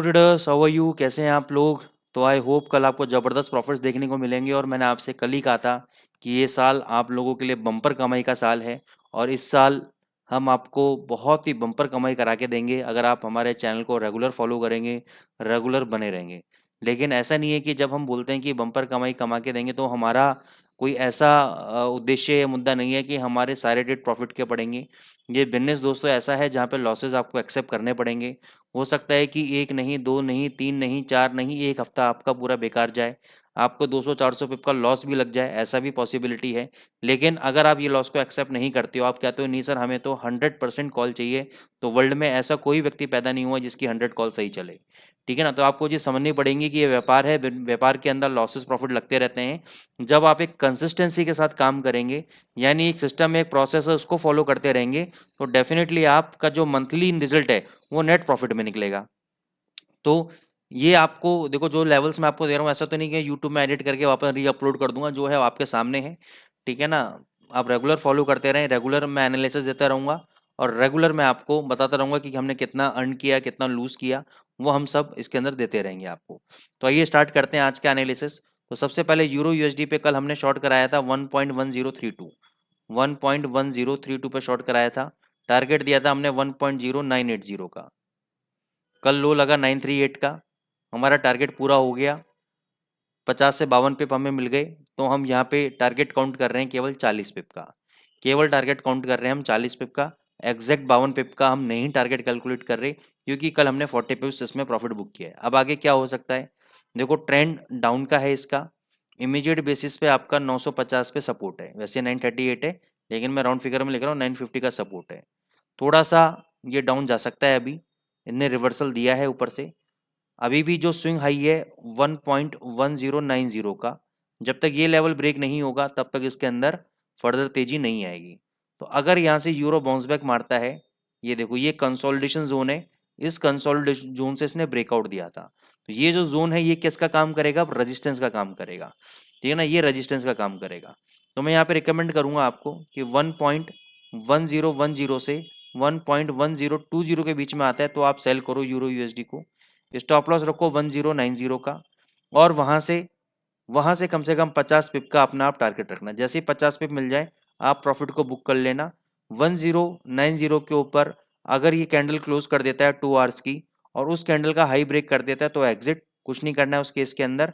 Hello traders, how are you? कैसे हैं आप लोग? तो आई होप कल आपको ज़बरदस्त प्रॉफिट्स देखने को मिलेंगे। और मैंने आपसे कल ही कहा था कि ये साल आप लोगों के लिए बम्पर कमाई का साल है। और इस साल हम आपको बहुत ही बम्पर कमाई करा के देंगे अगर आप हमारे चैनल को रेगुलर फॉलो करेंगे, रेगुलर बने रहेंगे। लेकिन ऐसा नहीं है कि जब हम बोलते हैं कि बम्पर कमाई कमा के देंगे तो हमारा कोई ऐसा उद्देश्य या मुद्दा नहीं है कि हमारे सारे डेट प्रॉफिट के पड़ेंगे। ये बिजनेस दोस्तों ऐसा है जहाँ पे लॉसेस आपको एक्सेप्ट करने पड़ेंगे। हो सकता है कि एक नहीं, दो नहीं, तीन नहीं, चार नहीं, एक हफ्ता आपका पूरा बेकार जाए, आपको 200-400 पिप का लॉस भी लग जाए, ऐसा भी पॉसिबिलिटी है। लेकिन अगर आप ये लॉस को एक्सेप्ट नहीं करते हो, आप कहते हो नहीं सर हमें तो 100% कॉल चाहिए, तो वर्ल्ड में ऐसा कोई व्यक्ति पैदा नहीं हुआ जिसकी 100 कॉल सही चले। ठीक है ना? तो आपको ये समझनी पड़ेगी कि ये व्यापार है, व्यापार के अंदर लॉसेस प्रॉफिट लगते रहते हैं। जब आप एक कंसिस्टेंसी के साथ काम करेंगे, यानी एक सिस्टम में एक प्रोसेस है उसको फॉलो करते रहेंगे, तो डेफिनेटली आपका जो मंथली रिजल्ट है वो नेट प्रॉफिट में निकलेगा। तो ये आपको देखो, जो लेवल्स मैं आपको दे रहा हूँ ऐसा तो नहीं कि यूट्यूब में एडिट करके वापस री अपलोड कर दूंगा, जो है वो आपके सामने है। ठीक है ना? आप रेगुलर फॉलो करते रहें, रेगुलर मैं एनालिसिस देता रहूंगा और रेगुलर मैं आपको बताता रहूंगा कि हमने कितना अर्न किया, कितना लूज किया, वो हम सब इसके अंदर देते रहेंगे आपको। तो आइए स्टार्ट करते हैं आज का एनालिसिस। तो सबसे पहले यूरो यूएसडी पे कल हमने शॉर्ट कराया था 1.1032, 1.1032 पे शॉर्ट कराया था। टारगेट दिया था हमने 1.0980 का। कल लो लगा 938 का, हमारा टारगेट पूरा हो गया। 50 से 52 पिप हमें मिल गए। तो हम यहाँ पे टारगेट काउंट कर रहे हैं केवल 40 पिप का। केवल टारगेट काउंट कर रहे हैं हम 40 पिप का। एग्जैक्ट 52 पिप का हम नहीं टारगेट कैलकुलेट कर रहे, क्योंकि कल हमने 40 पिप्स इसमें प्रॉफिट बुक किया है। अब आगे क्या हो सकता है? देखो, ट्रेंड डाउन का है इसका। इमीडिएट बेसिस पे आपका 950 पे सपोर्ट है, वैसे 938 है, लेकिन मैं राउंड फिगर में लिख रहा हूँ 950 का सपोर्ट है। थोड़ा सा ये डाउन जा सकता है अभी, इनने रिवर्सल दिया है ऊपर से। अभी भी जो स्विंग हाई है 1.1090 का, जब तक ये लेवल ब्रेक नहीं होगा तब तक इसके अंदर फर्दर तेजी नहीं आएगी। तो अगर यहाँ से यूरो बाउंस बैक मारता है, ये देखो ये कंसोलिडेशन जोन है, इस कंसोलिडेशन जोन से इसने ब्रेकआउट दिया था। तो ये जो जोन है ये किसका काम करेगा? रेजिस्टेंस का काम करेगा। ठीक है ना? ये रेजिस्टेंस का काम करेगा। तो मैं यहाँ पे रिकमेंड करूंगा आपको कि 1.1010 से 1.1020 के बीच में आता है तो आप सेल करो यूरो यूएसडी को। स्टॉप लॉस रखो 1090 का। और वहां से कम से कम 50 पिप का अपना आप टारगेट रखना। जैसे ही 50 पिप मिल जाए आप प्रॉफिट को बुक कर लेना। 1090 के ऊपर अगर ये कैंडल क्लोज कर देता है 2 आवर्स की और उस कैंडल का हाई ब्रेक कर देता है तो एग्जिट, कुछ नहीं करना है उस केस के अंदर।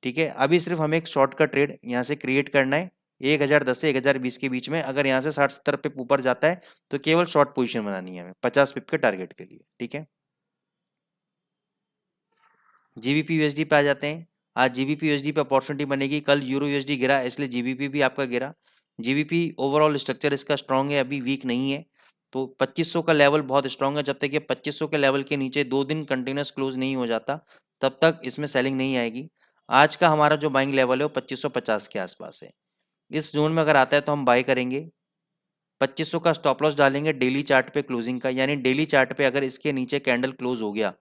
ठीक है? अभी सिर्फ हमें एक शॉर्ट का ट्रेड यहाँ से क्रिएट करना है 1010 से 1020 के बीच में। अगर यहाँ से 60-70 पिप ऊपर जाता है तो केवल शॉर्ट पोजीशन बनानी है हमें 50 पिप के टारगेट के लिए। ठीक है? जीबीपी यूएसडी पे आ जाते हैं। आज जीबीपी यूएसडी पे अपॉर्चुनिटी बनेगी। कल यूरो यूएसडी गिरा इसलिए जीबीपी भी आपका गिरा। जीबीपी ओवरऑल स्ट्रक्चर इसका स्ट्रांग है, अभी वीक नहीं है। तो 2500 का लेवल बहुत स्ट्रांग है। जब तक ये 2500 के लेवल के नीचे 2 दिन कंटिन्यूस क्लोज नहीं हो जाता तब तक इसमें सेलिंग नहीं आएगी। आज का हमारा जो बाइंग लेवल है वो 2550 के आसपास है। इस जोन में अगर आता है तो हम बाय करेंगे। 2500 का स्टॉप लॉस डालेंगे डेली चार्ट पे क्लोजिंग का, यानी डेली चार्ट पे अगर इसके नीचे कैंडल क्लोज हो गया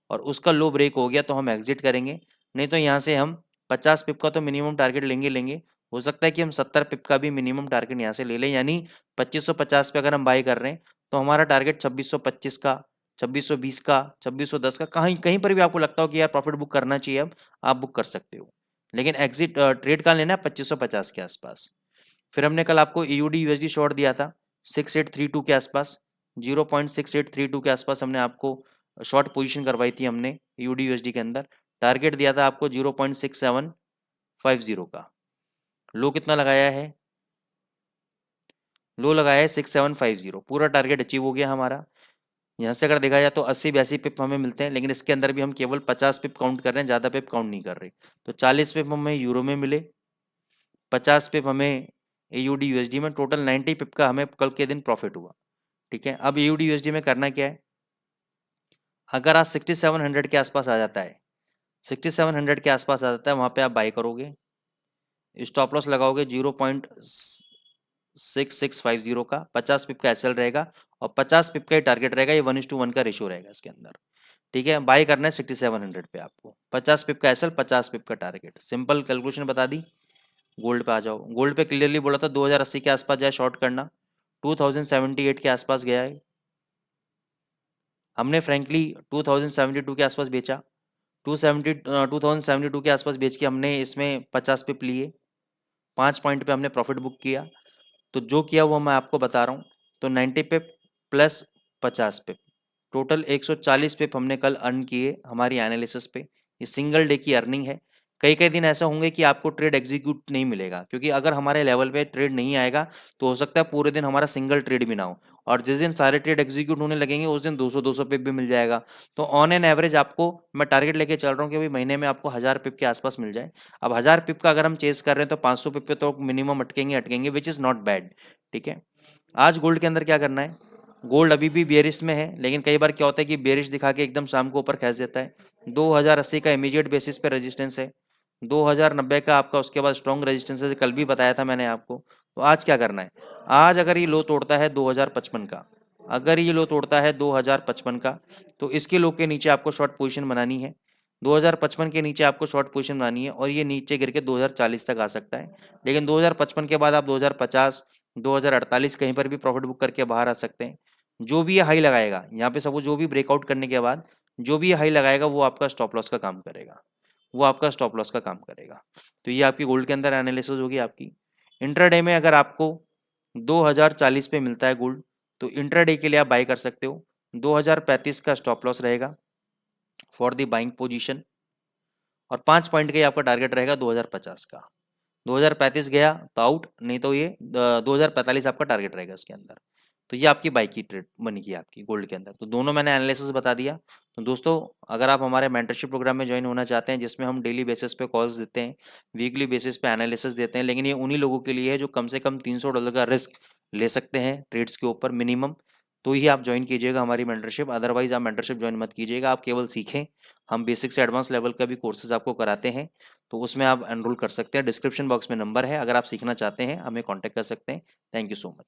और उसका लो ब्रेक हो गया तो हम एग्जिट करेंगे। नहीं तो यहाँ से हम 50 पिप का तो मिनिमम टारगेट लेंगे। हो सकता है कि हम 70 पिप का भी मिनिमम टारगेट यहाँ से ले लें, यानी 2550 पे अगर हम बाई कर रहे हैं तो हमारा टारगेट 2625 का, 2620 का, 2610 का, कहीं कहीं पर भी आपको लगता हो कि यार प्रॉफिट बुक करना चाहिए अब, आप बुक कर सकते हो। लेकिन एग्जिट ट्रेड का लेना है 2550 के आसपास। फिर हमने कल आपको ईयूडी यूएसडी शॉर्ट दिया था 6832 के आसपास, 0.6832 के आसपास हमने आपको शॉर्ट पोजीशन करवाई थी हमने ईयूडी यूएसडी के अंदर। टारगेट दिया था आपको 0.6750 का। लो कितना लगाया है? लो लगाया है 6750। पूरा टारगेट अचीव हो गया हमारा। यहाँ से अगर देखा जाए तो 80-82 पिप हमें मिलते हैं, लेकिन इसके अंदर भी हम केवल 50 पिप काउंट कर रहे हैं, ज़्यादा पिप काउंट नहीं कर रहे। तो 40 पिप हमें यूरो में मिले, 50 पिप हमें एयूडी यूएसडी में, टोटल 90 पिप का हमें कल के दिन प्रॉफिट हुआ। ठीक है? अब एयूडी यूएसडी में करना क्या है? अगर आज 6700 के आसपास आ जाता है, 6700 के आसपास आ जाता है, वहां पे आप बाई करोगे। स्टॉप लॉस लगाओगे 0.6650 का। 50 पिप का एसएल रहेगा और 50 पिप का ही टारगेट रहेगा। ये 1:1 का रेशियो रहेगा इसके अंदर। ठीक है? बाई करना है 6700 पे आपको। 50 पिप का एसएल, 50 पिप का टारगेट। सिंपल कैलकुलेशन बता दी। गोल्ड पे आ जाओ। गोल्ड पे क्लियरली बोला था 2080 के आसपास जाए शॉर्ट करना, 2078 के आसपास गया है। हमने फ्रैंकली 2072 के आसपास बेचा, 2072 के आसपास बेच के हमने इसमें 50 पिप लिए, 5 पॉइंट पे हमने प्रॉफिट बुक किया। तो जो किया वो मैं आपको बता रहा हूँ। तो 90 पिप प्लस 50 पिप, टोटल 140 पिप हमने कल अर्न किए हमारी एनालिसिस पे। ये सिंगल डे की अर्निंग है। कई कई दिन ऐसा होंगे कि आपको ट्रेड एग्जीक्यूट नहीं मिलेगा, क्योंकि अगर हमारे लेवल पे ट्रेड नहीं आएगा तो हो सकता है पूरे दिन हमारा सिंगल ट्रेड भी ना हो, और जिस दिन सारे ट्रेड एग्जीक्यूट होने लगेंगे उस दिन 200 पिप भी मिल जाएगा। तो ऑन एन एवरेज आपको मैं टारगेट लेके चल रहा हूँ कि भाई महीने में आपको 1000 पिप के आसपास मिल जाए। अब 1000 पिप का अगर हम चेस कर रहे हैं तो 500 पिप पे तो मिनिमम अटकेंगे, विच इज़ नॉट बैड। ठीक है, आज गोल्ड के अंदर क्या करना है, गोल्ड अभी भी बेरिश में है, लेकिन कई बार क्या होता है कि बेरिश दिखा के एकदम शाम को ऊपर खींच देता है। 2080 का इमीडिएट बेसिस पे रेजिस्टेंस है, 2090 का आपका उसके बाद स्ट्रॉन्ग रेजिस्टेंस है, कल भी बताया था मैंने आपको। तो आज क्या करना है, आज अगर ये लो तोड़ता है 2055 का, अगर ये लो तोड़ता है 2055 का, तो इसके लो के नीचे आपको शॉर्ट पोजीशन बनानी है। 2055 के नीचे आपको शॉर्ट पोजीशन बनानी है, और ये नीचे गिर के 2040 तक आ सकता है। लेकिन 2055 के बाद आप 2050, 2048 कहीं पर भी प्रॉफिट बुक करके बाहर आ सकते हैं। जो भी ये हाई लगाएगा यहाँ पे, सब जो भी ब्रेकआउट करने के बाद जो भी ये हाई लगाएगा वो आपका स्टॉप लॉस का काम करेगा, वो आपका स्टॉप लॉस का काम करेगा। तो ये आपकी गोल्ड के अंदर एनालिसिस होगी आपकी। इंट्राडे में अगर आपको 2040 पे मिलता है गोल्ड, तो इंट्राडे के लिए आप बाई कर सकते हो। 2035 का स्टॉप लॉस रहेगा फॉर द बाइंग पोजीशन, और 5 पॉइंट का ही आपका टारगेट रहेगा 2050 का। 2035 गया तो आउट, नहीं तो ये 2045 आपका टारगेट रहेगा इसके अंदर। तो ये आपकी बाई की ट्रेड बनेगी आपकी गोल्ड के अंदर। तो दोनों मैंने एनालिसिस बता दिया। तो दोस्तों, अगर आप हमारे मेंटरशिप प्रोग्राम में ज्वाइन होना चाहते हैं, जिसमें हम डेली बेसिस पे कॉल्स देते हैं, वीकली बेसिस पे एनालिसिस देते हैं, लेकिन ये उन्हीं लोगों के लिए है जो कम से कम $300 का रिस्क ले सकते हैं ट्रेड्स के ऊपर मिनिमम, तो ही आप ज्वाइन कीजिएगा हमारी मेंटरशिप। अदरवाइज आप मेंटरशिप ज्वाइन मत कीजिएगा, आप केवल सीखें। हम बेसिक से एडवांस लेवल का भी कोर्सेज आपको कराते हैं, तो उसमें आप एनरोल कर सकते हैं। डिस्क्रिप्शन बॉक्स में नंबर है, अगर आप सीखना चाहते हैं हमें कॉन्टैक्ट कर सकते हैं। Thank you so much.